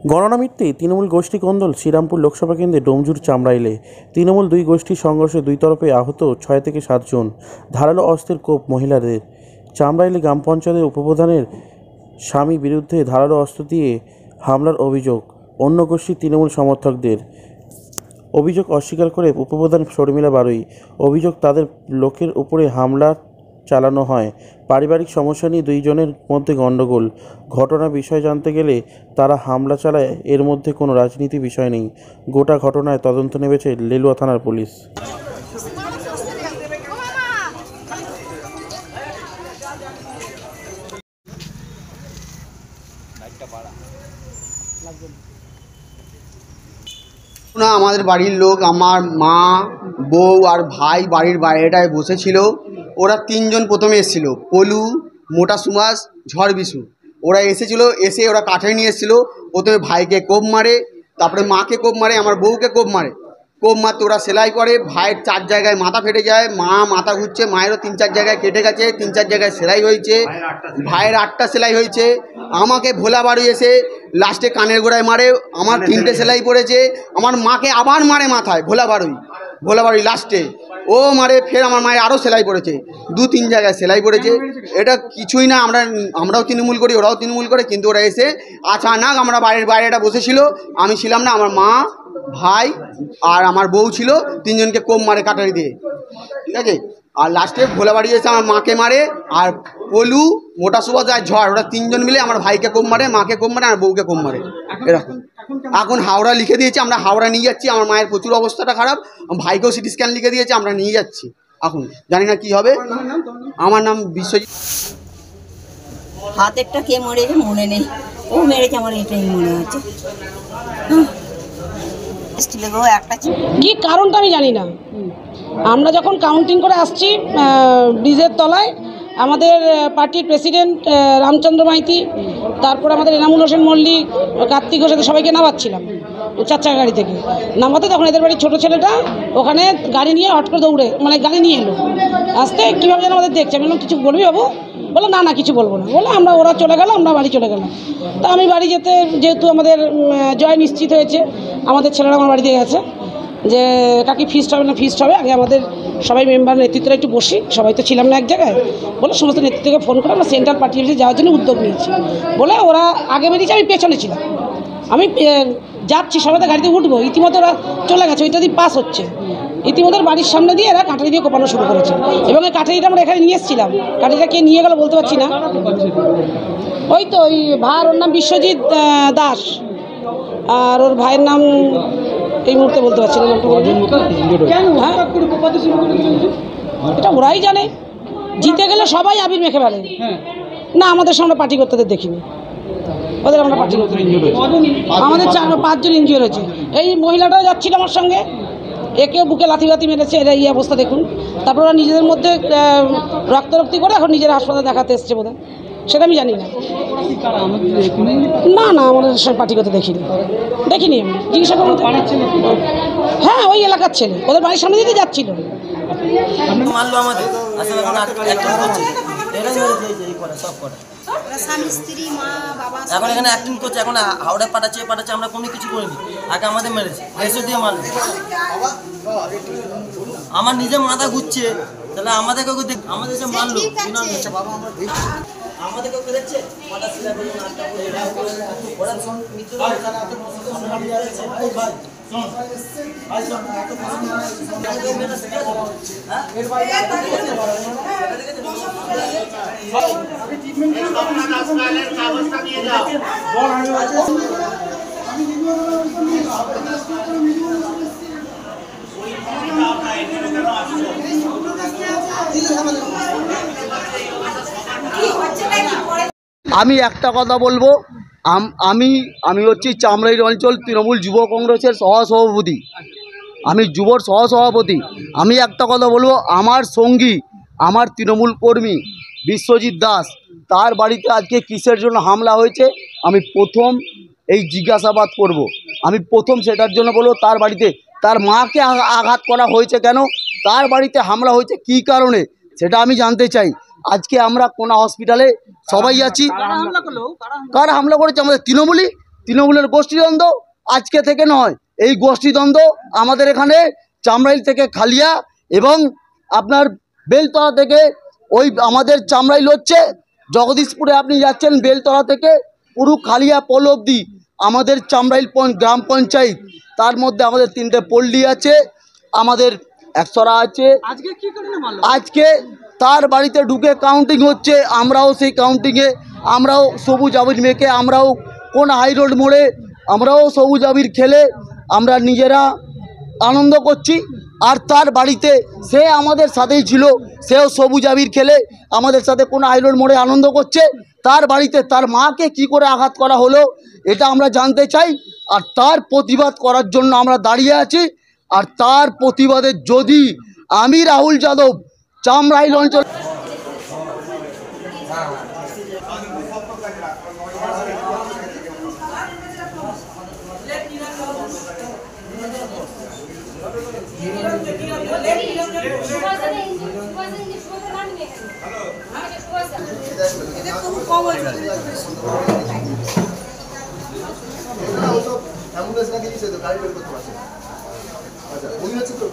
গণনা মিটতেই তৃণমূল গোষ্ঠী কোন্দল শ্রীরামপুর লোকসভা কেন্দ্রে ডোমজুর চামড়াইলে তৃণমূল দুই গোষ্ঠীর সংঘর্ষে দুই তরফে আহত 6 থেকে 7 জন। ধারালো অস্ত্রের কোপ মহিলাদের। চামড়াইলে গ্রাম পঞ্চায়েতের উপপ্রধানের স্বামী বিরুদ্ধে ধারালো অস্ত্র দিয়ে হামলার অভিযোগ অন্য গোষ্ঠীর তৃণমূল সমর্থকদের। অভিযোগ অস্বীকার করে উপপ্রধান শর্মিলা বারুই। অভিযোগ তাদের লোকের উপরে হামলা চালানো হয়। পারিবারিক সমস্যা নিয়ে দুইজনের মধ্যে গণ্ডগোল। ঘটনার বিষয় জানতে গেলে তারা হামলা চালায়, এর মধ্যে কোনো রাজনীতি বিষয় নেই। গোটা ঘটনায় তদন্ত নেমেছে লেলুয়া থানার পুলিশ। না, আমাদের বাড়ির লোক, আমার মা, বউ আর ভাই বাড়ির বাইরেটায় বসেছিল। ওরা তিনজন প্রথমে এসেছিল, পলু, মোটা সুমাস, ঝড় বিশু। ওরা এসেছিলো, এসে ওরা কাঠে নিয়ে এসেছিলো। প্রথমে ভাইকে কোপ মারে, তারপরে মাকে কোপ মারে, আমার বউকে কোপ মারে। কোপ মারতে ওরা সেলাই করে। ভাইয়ের 4 জায়গায় মাথা ফেটে যায়, মা মাথা ঘুরছে, মায়েরও 3-4 জায়গায় কেটে গেছে, 3-4 জায়গায় সেলাই হয়েছে, ভাইয়ের 8টা সেলাই হয়েছে। আমাকে ভোলা বাড়ি এসে লাস্টে কানের গোড়ায় মারে, আমার 3টে সেলাই পড়েছে। আমার মাকে আবার মারে মাথায়, ভোলা বাড়ি লাস্টে ও মারে। ফের আমার মায়ের আরও সেলাই পড়েছে, 2-3 জায়গায় সেলাই পড়েছে। এটা কিছুই না, আমরাও তৃণমূল করি, ওরাও তৃণমূল করে, কিন্তু ওরা এসে আচানক, আমরা বাড়ির বাইরেটা বসেছিল, আমি ছিলাম না, আমার মা, ভাই আর আমার বউ ছিল, 3জনকে কোপ মারে কাটারি দিয়ে, ঠিক আছে। আর লাস্টে ভোলা বাড়ি এসে আমার মাকে মারে, আর পলু, মোটা সুবাস আর ঝড়, ওরা 3জন মিলে আমার ভাইকে কোপ মারে, মাকে কোপ মারে, আর বউকে কোপ মারে। এরকম এখন হাওড়া লিখে দিয়েছে, আমরা হাওড়া নিয়ে যাচ্ছি। আমার মায়ের প্রচুর অবস্থাটা খারাপ, ভাইকেও সিটি স্ক্যান লিখে দিয়েছে, আমরা নিয়ে যাচ্ছি। এখন জানি না কি হবে। আমার নাম বিশ্বজিৎ। হাতেরটা কে মেরেছে মনে নেই, ও মেরেছে আমার, এটাই মনে হচ্ছে। কি কারণটা আমি জানি না। আমরা যখন কাউন্টিং করে আসছি ব্রিজের তলায়, আমাদের পার্টির প্রেসিডেন্ট রামচন্দ্র মাইতি, তারপর আমাদের এনামুল হোসেন মল্লিক, কার্তিক ঘোষাতে সবাইকে নামাচ্ছিলাম 4 চাকা গাড়ি থেকে। নামাতে তখন এদের বাড়ির ছোটো ছেলেটা ওখানে গাড়ি নিয়ে হট করে দৌড়ে, মানে গাড়ি নিয়ে এলো। আসতে কীভাবে যেন আমাদের দেখছে। আমি বললাম কিছু বলবি বাবু? বলে না না কিছু বলবো না। বলে ওরা চলে গেল, আমরা বাড়ি চলে গেলাম। তা আমি বাড়ি যেতে, যেহেতু আমাদের জয় নিশ্চিত হয়েছে, আমাদের ছেলেরা আমার বাড়িতে গেছে যে কাকি ফিস্ট হবে না, ফিস্ট হবে, আগে আমাদের সবাই মেম্বার নেতৃত্বরা একটু বসি, সবাই তো ছিলাম না এক জায়গায়। বলে সমস্ত নেতৃত্বকে ফোন করে আমরা সেন্ট্রাল পার্টি অফিসে যাওয়ার জন্য উদ্যোগ নিয়েছি। বলে ওরা আগে বেরিয়েছে, আমি পেছনে ছিলাম। আমি যাচ্ছি, সবাই তো গাড়িতে উঠবো, ইতিমধ্যে ওরা চলে গেছে, ওইটা দিয়ে পাস হচ্ছে। ইতিমধ্যে বাড়ির সামনে দিয়ে এরা কাঠারি দিয়ে কোপানো শুরু করেছে, এবং এই কাঠারিটা আমরা এখানে নিয়ে এসেছিলাম। কাঠারিটা কে নিয়ে গেল বলতে পারছি না। ওই তো ওই ভার, ওর নাম বিশ্বজিৎ দাস, আর ওর ভাইয়ের নাম এই মুহূর্তে বলতে পারছি না। এটা ওরাই জানে। জিতে গেলে সবাই আবির মেখে ফেলে। না, আমাদের সামনে পার্টি করতে দেখিনি, ওদের আমরা পার্টি করতে। আমাদের 5 জন ইনজিওর হয়েছে। এই মহিলাটাও যাচ্ছিল আমার সঙ্গে, একেও বুকে লাথি মেরেছে। এরা এই অবস্থা দেখুন। তারপর ওরা নিজেদের মধ্যে রক্তারক্তি করে এখন নিজের হাসপাতালে দেখাতে এসছে বোধহয়, সেটা আমি জানি না। না না, আমাদের সব পার্টি করতে দেখিনি আমি, জিজ্ঞাসা করুন। হ্যাঁ, ওই এলাকার ছেলে, ওদের বাড়ির সামনে দিতে যাচ্ছিল। মারলো আমাদের, আসলে এখন অ্যাক্টিং করছে, এখন এখানে অ্যাক্টিং করছে। এখন হাওড়া পাঠাচ্ছে, আমরা কোনো কিছু করিনি। আগে আমাদের মেরেছে, এসে দিয়ে মারলো। আমার নিজে মাথা ঘুরছে, তাহলে আমাদেরকে আমাদের সে মারলো, আমাদেরকে দেখছে। আমি একটা কথা বলবো, আমি হচ্ছি চামড়াইল অঞ্চল তৃণমূল যুব কংগ্রেসের সহসভাপতি। আমি যুবর সহসভাপতি। আমি একটা কথা বলবো, আমার সঙ্গী, আমার তৃণমূল কর্মী বিশ্বজিৎ দাস, তার বাড়িতে আজকে কিসের জন্য হামলা হয়েছে আমি প্রথম এই জিজ্ঞাসাবাদ করব। আমি প্রথম সেটার জন্য বলবো, তার বাড়িতে তার মাকে আঘাত করা হয়েছে কেন, তার বাড়িতে হামলা হয়েছে কী কারণে, সেটা আমি জানতে চাই। আজকে আমরা কোনা হসপিটালে সবাই আছি। কারা হামলা করেছে? আমাদের তৃণমূলের গোষ্ঠীদ্বন্দ্ব আজকে থেকে নয়, এই গোষ্ঠীদ্বন্দ্ব আমাদের এখানে চামড়াইল থেকে খালিয়া এবং আপনার বেলতলা থেকে ওই আমাদের চামড়াইল হচ্ছে জগদীশপুরে আপনি যাচ্ছেন বেলতলা থেকে পুরো খালিয়া পোল অবধি আমাদের চামড়াইল গ্রাম পঞ্চায়েত, তার মধ্যে আমাদের 3টে পল্লী আছে, আমাদের একসরা আছে। আজকে তার বাড়িতে ঢুকে কাউন্টিং হচ্ছে, আমরাও সেই কাউন্টিংয়ে আমরাও সবুজ আবির মেখে আমরাও কোন হাই রোড মোড়ে আমরাও সবুজ আবির খেলে আমরা নিজেরা আনন্দ করছি। আর তার বাড়িতে সে আমাদের সাথেই ছিল, সেও সবুজ আবির খেলে আমাদের সাথে কোন হাই রোড মোড়ে আনন্দ করছে। তার বাড়িতে তার মাকে কি করে আঘাত করা হলো এটা আমরা জানতে চাই, আর তার প্রতিবাদ করার জন্য আমরা দাঁড়িয়ে আছি। আর তার প্রতিবাদে যদি আমি রাহুল যাদব চামড়াইল অঞ্চল অ্যাম্বুলেন্স না গেলে সে তো গাড়ি বের করতে পারছে না। আচ্ছা উনি হচ্ছে তো